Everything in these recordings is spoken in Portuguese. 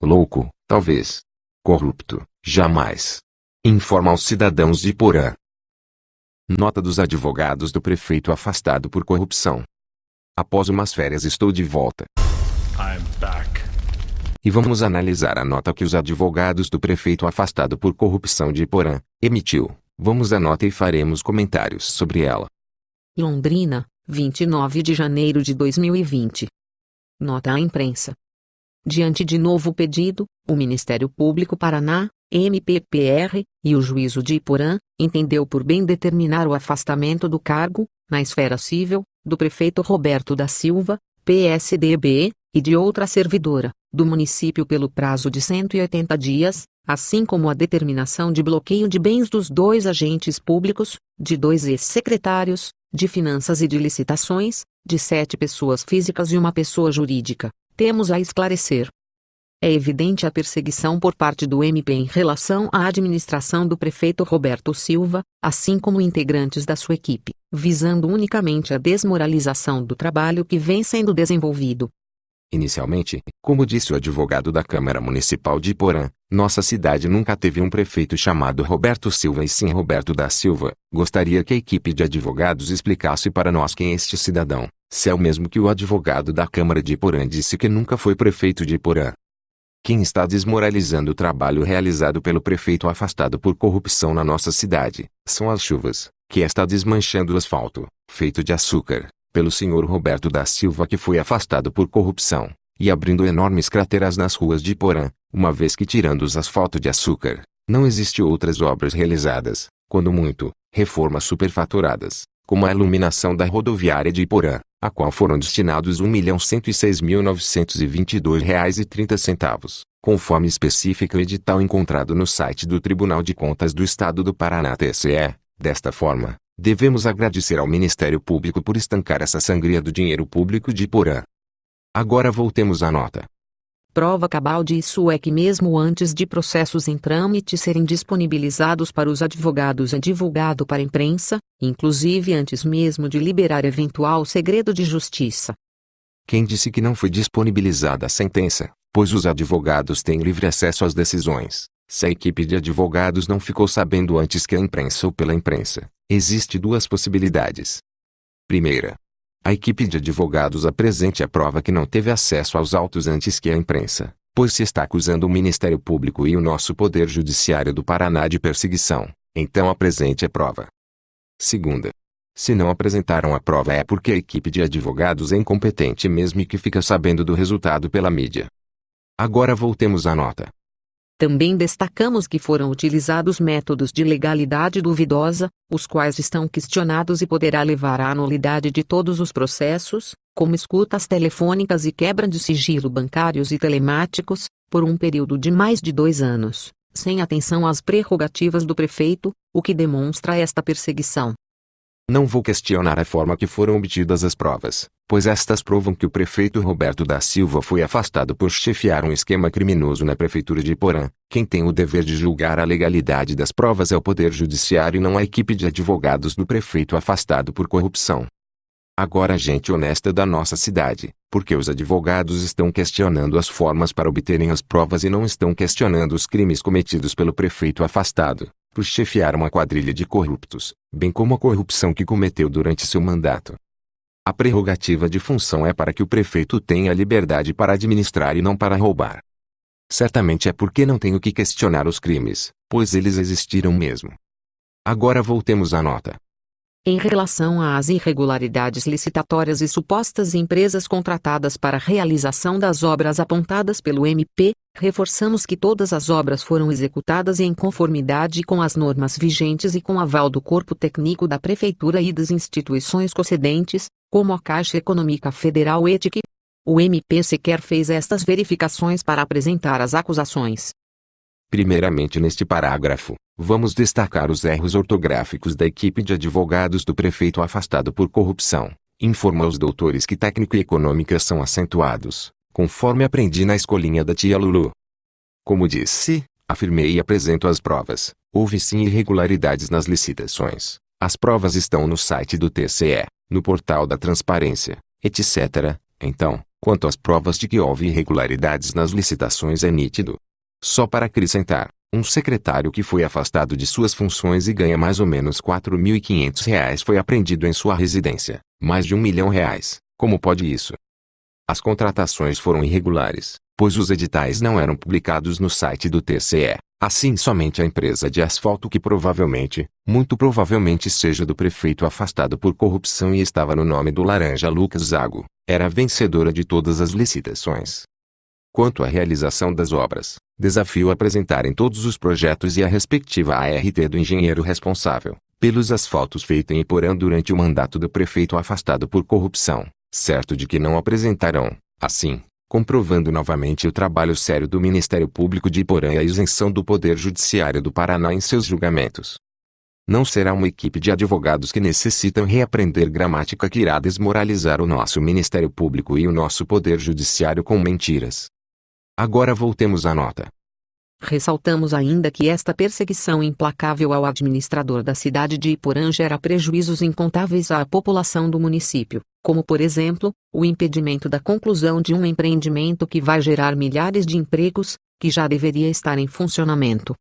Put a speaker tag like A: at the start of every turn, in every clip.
A: Louco, talvez. Corrupto, jamais. Informa aos cidadãos de Porã. Nota dos advogados do prefeito afastado por corrupção. Após umas férias estou de volta.
B: I'm back.
A: E vamos analisar a nota que os advogados do prefeito afastado por corrupção de Porã emitiu. Vamos à nota e faremos comentários sobre ela.
C: Londrina, 29 de janeiro de 2020. Nota à imprensa. Diante de novo pedido, o Ministério Público Paraná, MPPR, e o Juízo de Iporã, entendeu por bem determinar o afastamento do cargo, na esfera civil, do prefeito Roberto da Silva, PSDB, e de outra servidora, do município pelo prazo de 180 dias, assim como a determinação de bloqueio de bens dos 2 agentes públicos, de 2 ex-secretários, de finanças e de licitações, de 7 pessoas físicas e uma pessoa jurídica. Temos a esclarecer. É evidente a perseguição por parte do MP em relação à administração do prefeito Roberto Silva, assim como integrantes da sua equipe, visando unicamente a desmoralização do trabalho que vem sendo desenvolvido.
A: Inicialmente, como disse o advogado da Câmara Municipal de Iporã, nossa cidade nunca teve um prefeito chamado Roberto Silva e sim Roberto da Silva. Gostaria que a equipe de advogados explicasse para nós quem é este cidadão, se é o mesmo que o advogado da Câmara de Iporã disse que nunca foi prefeito de Iporã. Quem está desmoralizando o trabalho realizado pelo prefeito afastado por corrupção na nossa cidade, são as chuvas, que está desmanchando o asfalto, feito de açúcar, pelo senhor Roberto da Silva que foi afastado por corrupção, e abrindo enormes crateras nas ruas de Iporã, uma vez que tirando os asfalto de açúcar, não existe outras obras realizadas, quando muito, reformas superfaturadas, como a iluminação da rodoviária de Iporã, a qual foram destinados R$ 1.106.922,30, conforme especifica o edital encontrado no site do Tribunal de Contas do Estado do Paraná TCE. Desta forma, devemos agradecer ao Ministério Público por estancar essa sangria do dinheiro público de Iporã. Agora voltemos à nota.
C: Prova cabal disso é que mesmo antes de processos em trâmite serem disponibilizados para os advogados é divulgado para a imprensa, inclusive antes mesmo de liberar eventual segredo de justiça.
A: Quem disse que não foi disponibilizada a sentença, pois os advogados têm livre acesso às decisões, se a equipe de advogados não ficou sabendo antes que a imprensa ou pela imprensa, existe 2 possibilidades. Primeira, a equipe de advogados apresente a prova que não teve acesso aos autos antes que a imprensa, pois se está acusando o Ministério Público e o nosso Poder Judiciário do Paraná de perseguição, então apresente a prova. Segunda, se não apresentaram a prova é porque a equipe de advogados é incompetente mesmo e que fica sabendo do resultado pela mídia. Agora voltemos à nota.
C: Também destacamos que foram utilizados métodos de legalidade duvidosa, os quais estão questionados e poderá levar à nulidade de todos os processos, como escutas telefônicas e quebra de sigilo bancários e telemáticos, por um período de mais de 2 anos, sem atenção às prerrogativas do prefeito, o que demonstra esta perseguição.
A: Não vou questionar a forma que foram obtidas as provas, pois estas provam que o prefeito Roberto da Silva foi afastado por chefiar um esquema criminoso na prefeitura de Iporã. Quem tem o dever de julgar a legalidade das provas é o Poder Judiciário e não a equipe de advogados do prefeito afastado por corrupção. Agora a gente honesta da nossa cidade, porque os advogados estão questionando as formas para obterem as provas e não estão questionando os crimes cometidos pelo prefeito afastado, por chefiar uma quadrilha de corruptos, bem como a corrupção que cometeu durante seu mandato. A prerrogativa de função é para que o prefeito tenha liberdade para administrar e não para roubar. Certamente é porque não tenho que questionar os crimes, pois eles existiram mesmo. Agora voltemos à nota.
C: Em relação às irregularidades licitatórias e supostas empresas contratadas para a realização das obras apontadas pelo MP, reforçamos que todas as obras foram executadas em conformidade com as normas vigentes e com aval do corpo técnico da Prefeitura e das instituições concedentes, como a Caixa Econômica Federal e ETIC. O MP sequer fez estas verificações para apresentar as acusações.
A: Primeiramente neste parágrafo, vamos destacar os erros ortográficos da equipe de advogados do prefeito afastado por corrupção. Informa aos doutores que técnico e econômica são acentuados, conforme aprendi na escolinha da tia Lulu. Como disse, afirmei e apresento as provas. Houve sim irregularidades nas licitações. As provas estão no site do TCE, no portal da transparência, etc. Então, Quanto às provas de que houve irregularidades nas licitações é nítido. Só para acrescentar, um secretário que foi afastado de suas funções e ganha mais ou menos R$ 4.500 foi apreendido em sua residência, mais de R$ 1 milhão. Como pode isso? As contratações foram irregulares, pois os editais não eram publicados no site do TCE. Assim, somente a empresa de asfalto que provavelmente, muito provavelmente seja do prefeito afastado por corrupção e estava no nome do Laranja Lucas Zago, era a vencedora de todas as licitações. Quanto à realização das obras, desafio apresentarem todos os projetos e a respectiva ART do engenheiro responsável pelos asfaltos feitos em Iporã durante o mandato do prefeito afastado por corrupção, certo de que não apresentarão, assim, comprovando novamente o trabalho sério do Ministério Público de Iporã e a isenção do Poder Judiciário do Paraná em seus julgamentos. Não será uma equipe de advogados que necessitam reaprender gramática que irá desmoralizar o nosso Ministério Público e o nosso Poder Judiciário com mentiras. Agora voltemos à nota.
C: Ressaltamos ainda que esta perseguição implacável ao administrador da cidade de Iporã gera prejuízos incontáveis à população do município, como por exemplo, o impedimento da conclusão de um empreendimento que vai gerar milhares de empregos, que já deveria estar em funcionamento.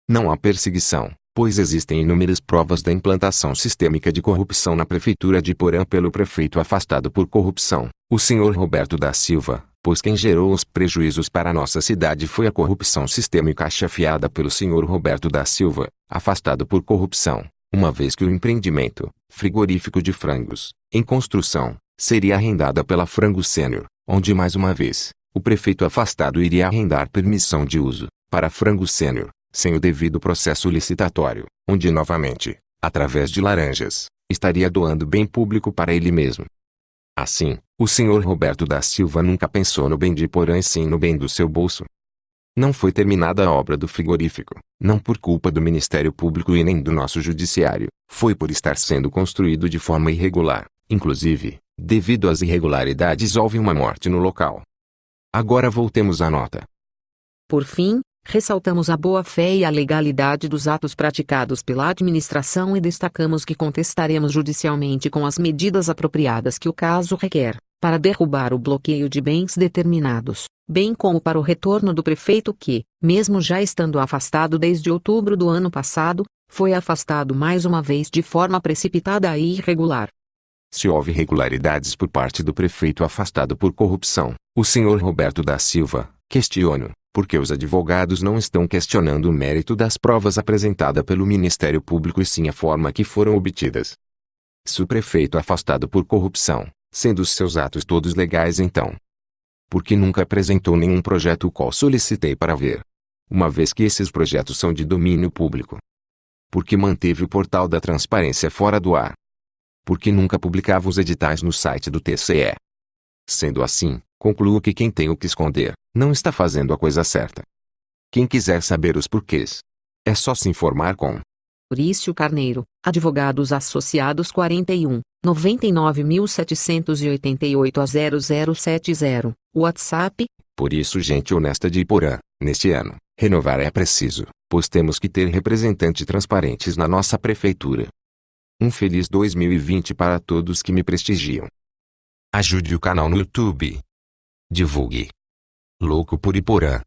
A: Não há perseguição, pois existem inúmeras provas da implantação sistêmica de corrupção na prefeitura de Iporã pelo prefeito afastado por corrupção, o senhor Roberto da Silva. Pois quem gerou os prejuízos para a nossa cidade foi a corrupção sistêmica chefiada pelo senhor Roberto da Silva, afastado por corrupção, uma vez que o empreendimento, frigorífico de frangos, em construção, seria arrendada pela Frango Sênior, onde mais uma vez, o prefeito afastado iria arrendar permissão de uso, para Frango Sênior, sem o devido processo licitatório, onde novamente, através de laranjas, estaria doando bem público para ele mesmo. Assim, o senhor Roberto da Silva nunca pensou no bem de Iporã e sim no bem do seu bolso. Não foi terminada a obra do frigorífico, não por culpa do Ministério Público e nem do nosso Judiciário, foi por estar sendo construído de forma irregular, inclusive, devido às irregularidades houve uma morte no local. Agora voltemos à nota.
C: Por fim, ressaltamos a boa-fé e a legalidade dos atos praticados pela administração e destacamos que contestaremos judicialmente com as medidas apropriadas que o caso requer, para derrubar o bloqueio de bens determinados, bem como para o retorno do prefeito que, mesmo já estando afastado desde outubro do ano passado, foi afastado mais uma vez de forma precipitada e irregular.
A: Se houve irregularidades por parte do prefeito afastado por corrupção, o senhor Roberto da Silva, questiono, porque os advogados não estão questionando o mérito das provas apresentadas pelo Ministério Público e sim a forma que foram obtidas. Se o prefeito afastado por corrupção, sendo os seus atos todos legais então, por que nunca apresentou nenhum projeto o qual solicitei para ver? Uma vez que esses projetos são de domínio público. Por que manteve o portal da transparência fora do ar? Por que nunca publicava os editais no site do TCE? Sendo assim, concluo que quem tem o que esconder, não está fazendo a coisa certa. Quem quiser saber os porquês, é só se informar com
C: Maurício Carneiro, Advogados Associados 41, 99.788 a 0070, WhatsApp.
A: Por isso, gente honesta de Iporã, neste ano, renovar é preciso, pois temos que ter representantes transparentes na nossa prefeitura. Um feliz 2020 para todos que me prestigiam. Ajude o canal no YouTube. Divulgue. Louco por Iporã.